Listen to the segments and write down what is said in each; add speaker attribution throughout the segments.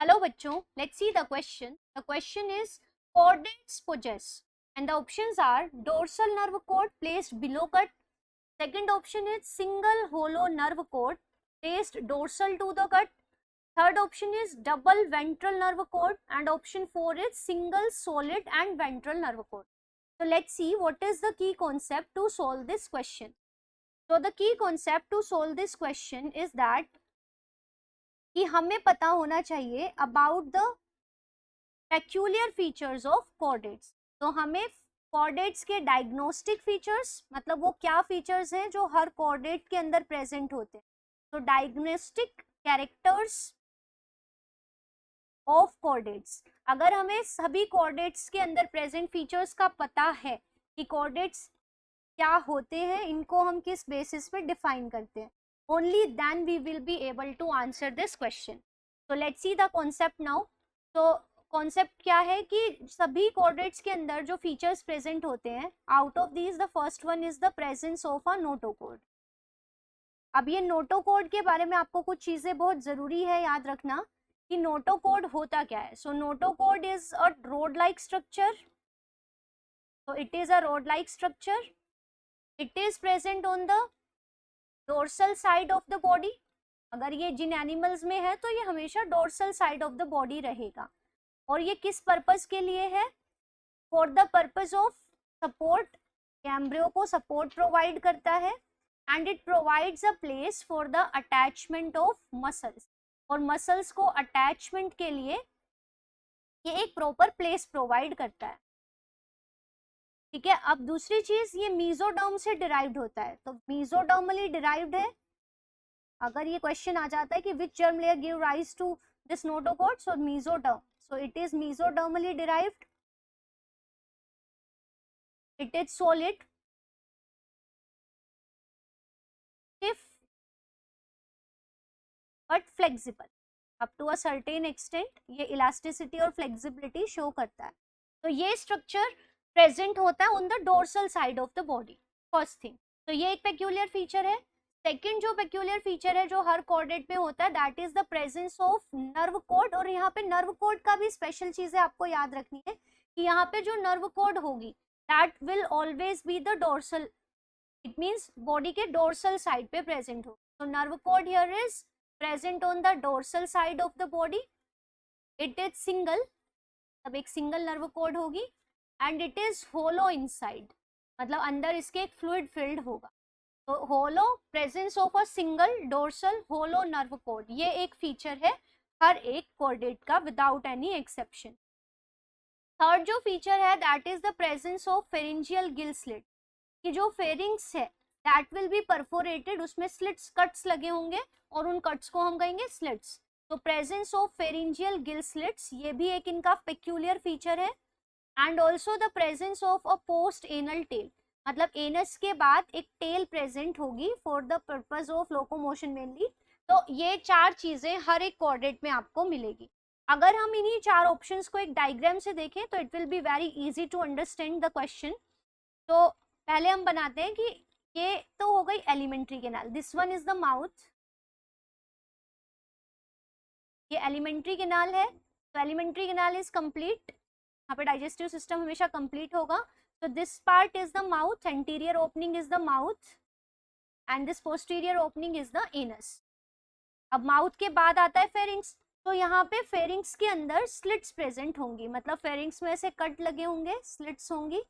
Speaker 1: Hello bachcho, let's see the question. The question is chordates possess, and the options are dorsal nerve cord placed below gut. Second option is single hollow nerve cord placed dorsal to the gut. Third option is double ventral nerve cord, and option 4 is single solid and ventral nerve cord. So let's see what is the key concept to solve this question. So the key concept to solve this question is that कि हमें पता होना चाहिए about the peculiar features of chordates. तो हमें chordates के diagnostic features, मतलब वो क्या फीचर्स हैं जो हर कॉर्डेट के अंदर प्रेजेंट होते हैं. तो डायग्नोस्टिक कैरेक्टर्स ऑफ कॉर्डेट्स, अगर हमें सभी कॉर्डेट्स के अंदर प्रेजेंट फीचर्स का पता है कि कॉर्डेट्स क्या होते हैं, इनको हम किस बेसिस पे डिफाइन करते हैं, only then we will be able to answer this question. So let's see the concept now. तो कॉन्सेप्ट क्या है कि सभी कॉर्डेट्स के अंदर जो फीचर्स प्रेजेंट होते हैं, out of these the first one is the presence of a notochord. अब ये नोटोकॉर्ड के बारे में आपको कुछ चीजें बहुत जरूरी है याद रखना कि नोटोकॉर्ड होता क्या है. So notochord is a rod like structure. So it is a rod like structure. It is present on the dorsal side of the body. अगर ये जिन एनिमल्स में है तो ये हमेशा dorsal side of the body रहेगा. और ये किस पर्पस के लिए है? For the purpose of support. Embryo को सपोर्ट प्रोवाइड करता है and it provides a place for the attachment of muscles. और मसल्स को अटैचमेंट के लिए ये एक प्रॉपर प्लेस प्रोवाइड करता है. ठीक है. अब दूसरी चीज, ये मीजोडर्म से डिराइव्ड होता है. तो मीजोडर्मली डिराइव्ड है. अगर ये क्वेश्चन आ जाता है कि which germ layer give rise to this notochord, so mesoderm. So it is mesodermally derived. It is solid, stiff but flexible. Up to a certain extent ये इलास्टिसिटी और फ्लेक्सिबिलिटी शो करता है. तो ये स्ट्रक्चर प्रेजेंट होता है on the dorsal side of the body. First thing, तो ये एक पेक्यूलियर फीचर है. सेकंड जो पेक्यूलियर फीचर है जो हर कॉर्डेट में होता है, that is the presence of nerve cord. और यहाँ पे नर्व कॉर्ड का भी स्पेशल चीज है, आपको याद रखनी है कि यहाँ पे जो नर्व कॉर्ड होगी that will always be the dorsal. It means body के डोर्सल साइड पे प्रेजेंट होगी. तो nerve cord here is present on the dorsal side of the body. It is single, तब एक सिंगल नर्व कॉर्ड होगी. And it is hollow inside, मतलब अंदर इसके एक फ्लूइड फिल्ड होगा. तो hollow, presence of a single dorsal hollow nerve cord, ये एक फीचर है हर एक कॉर्डेट का विदाउट एनी एक्सेप्शन. थर्ड जो फीचर है that is the presence of pharyngeal Gill slit. कि जो फेरिंग्स है दैट विल बी परफोरेटेड, उसमें स्लिट्स, कट्स लगे होंगे और उन कट्स को हम कहेंगे स्लिट्स. तो presence of pharyngeal gill slits ये भी एक इनका पेक्यूलियर फीचर है. And also the presence of a post anal tail, मतलब एनस के बाद एक टेल प्रेजेंट होगी for the purpose of locomotion mainly. तो ये चार चीजें हर एक कॉर्डेट में आपको मिलेगी. अगर हम इन्हीं चार ऑप्शंस को एक डायग्राम से देखें तो it will be very easy to understand the question. तो पहले हम बनाते हैं कि ये तो हो गई alimentary canal. This one is the mouth. ये एलिमेंट्री कैनाल है. तो एलिमेंट्री कैनाल इज कंप्लीट. यहाँ पे डाइजेस्टिव सिस्टम हमेशा कंप्लीट होगा. So this part is the mouth, anterior opening is the mouth and this posterior opening is the anus. अब mouth के बाद आता है फेरिंग्स. तो यहाँ पे फेरिंग्स के अंदर स्लिट्स प्रेजेंट होंगी, मतलब फेरिंग्स में ऐसे कट लगे होंगे, स्लिट्स होंगी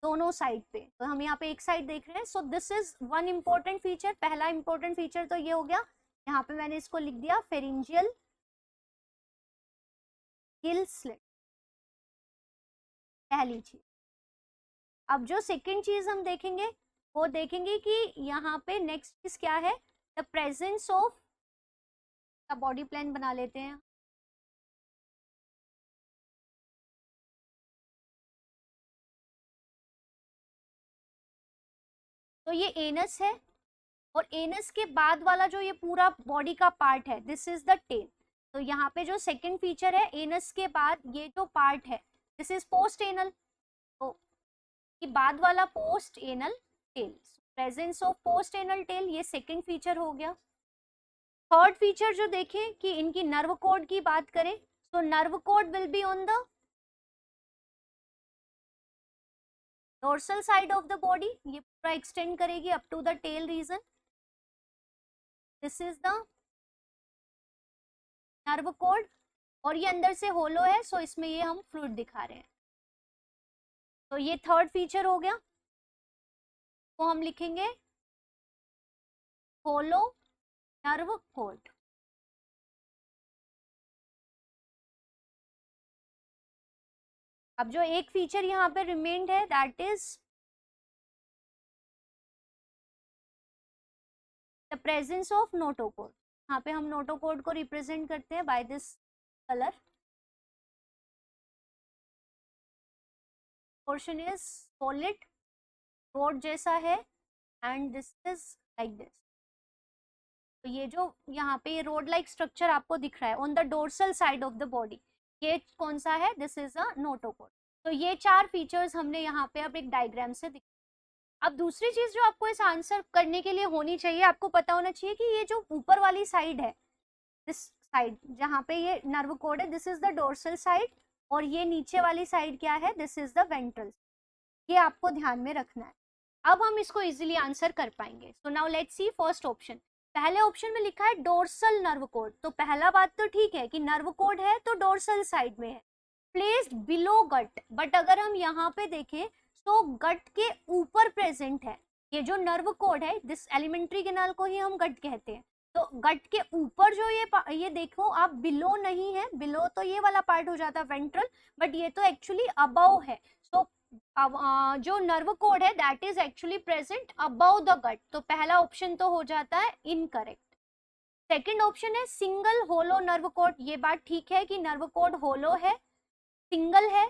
Speaker 1: दोनों साइड पे. तो हम यहाँ पे एक साइड देख रहे हैं. So this is one important feature. पहला इंपॉर्टेंट फीचर तो ये हो गया. यहाँ पे मैंने इसको लिख दिया फेरिंजियल गिल स्लिट, पहली चीज. अब जो सेकंड चीज हम देखेंगे वो देखेंगे कि यहाँ पे नेक्स्ट चीज क्या है, द प्रेजेंस ऑफ, का बॉडी प्लान बना लेते हैं. तो ये एनस है और एनस के बाद वाला जो ये पूरा बॉडी का पार्ट है दिस इज द टेल. तो यहाँ पे जो सेकंड फीचर है एनस के बाद ये जो पार्ट है दिस इज पोस्ट एनल. तो कि बाद वाला post anal tail, presence of post anal tail, ये सेकंड फीचर हो गया. थर्ड फीचर जो देखें कि इनकी नर्व कोड की बात करें, तो nerve cord will be on the dorsal side of the body, ये पूरा एक्सटेंड करेगी up to the tail region. This is the nerve cord, और ये अंदर से होलो है, सो इसमें ये हम फ्लूइड दिखा रहे हैं. तो ये थर्ड फीचर हो गया, तो हम लिखेंगे होलो नर्व कोड. अब जो एक फीचर यहाँ पे रिमेन्ड है, that is the presence of notochord. यहाँ पे हम नोटोकोड को रिप्रेजेंट करते हैं by this colour. Portion is solid, rod जैसा है, and this is like this. तो ये जो यहाँ पे ये रोड लाइक स्ट्रक्चर आपको दिख रहा है on the dorsal side of the body, ये कौन सा है? This is a notochord. तो ये चार फीचर्स हमने यहाँ पे अब एक डायग्राम से दिख. अब दूसरी चीज जो आपको इस आंसर करने के लिए होनी चाहिए, आपको पता होना चाहिए कि ये जो ऊपर वाली साइड है, दिस साइड जहाँ पे ये नर्व कोड है, this is the dorsal side, और ये नीचे वाली साइड क्या है? This is the ventral. ये आपको ध्यान में रखना है. अब हम इसको इजीली आंसर कर पाएंगे. So now let's see first option. पहले ऑप्शन में लिखा है डोर्सल नर्व कोड, तो पहला बात तो ठीक है कि नर्व कोड है तो डोर्सल साइड में है, प्लेस्ड बिलो गट. बट अगर हम यहाँ पे देखें तो गट के ऊपर प्रेजेंट है. ये जो नर्व कोड है, दिस एलिमेंट्री कैनाल को ही हम गट कहते हैं, तो गट के ऊपर जो ये देखो आप, बिलो नहीं है, बिलो तो ये वाला पार्ट हो जाता है वेंट्रल, बट ये तो एक्चुअली अबव है. सो जो नर्व कोड है that is actually present above the gut, तो पहला ऑप्शन तो हो जाता है इनकरेक्ट. सेकंड ऑप्शन है सिंगल होलो नर्व कोड. ये बात ठीक है कि नर्व कोड होलो है, सिंगल है,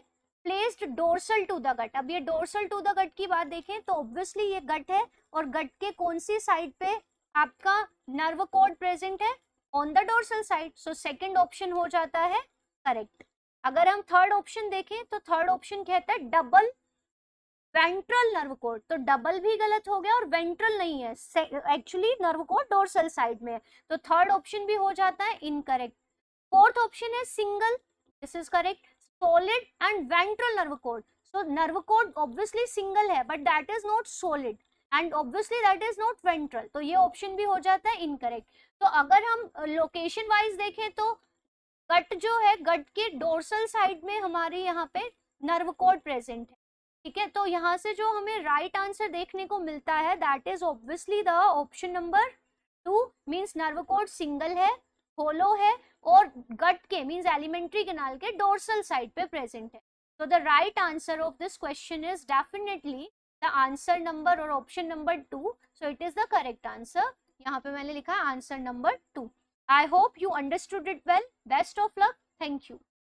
Speaker 1: placed dorsal to the gut. अब ये डोर्सल टू द गट की बात देखें तो ऑब्वियसली ये गट है, और गट के कौन सी साइड पे आपका नर्व कोड प्रेजेंट है? On the dorsal side. So second option हो जाता है करेक्ट. अगर हम थर्ड ऑप्शन देखें तो थर्ड ऑप्शन कहता है डबल वेंट्रल नर्व कोड, तो डबल भी गलत हो गया और वेंट्रल नहीं है, actually nerve code dorsal side में है, तो थर्ड ऑप्शन भी हो जाता है इनकरेक्ट. फोर्थ ऑप्शन है single, this is correct. solid and ventral nerve cord, so nerve cord obviously single है but that is not solid and obviously that is not ventral, तो ये ऑप्शन भी हो जाता है इनकरेक्ट. तो अगर हम लोकेशन वाइज देखें तो गट जो है, गट के डोर्सल साइड में हमारे यहाँ पे नर्व कोड प्रेजेंट है. ठीक है, तो यहाँ से जो हमें राइट आंसर देखने को मिलता है that is obviously the option number 2, means nerve cord single है, होलो है, और गट के मींस एलिमेंट्री कैनाल के डोर्सल साइड पे प्रेजेंट है. तो the right answer of this question is definitely the answer number और option number 2. So it is the correct answer. यहाँ पे मैंने लिखा है answer number 2. I hope you understood it well. Best of luck. Thank you.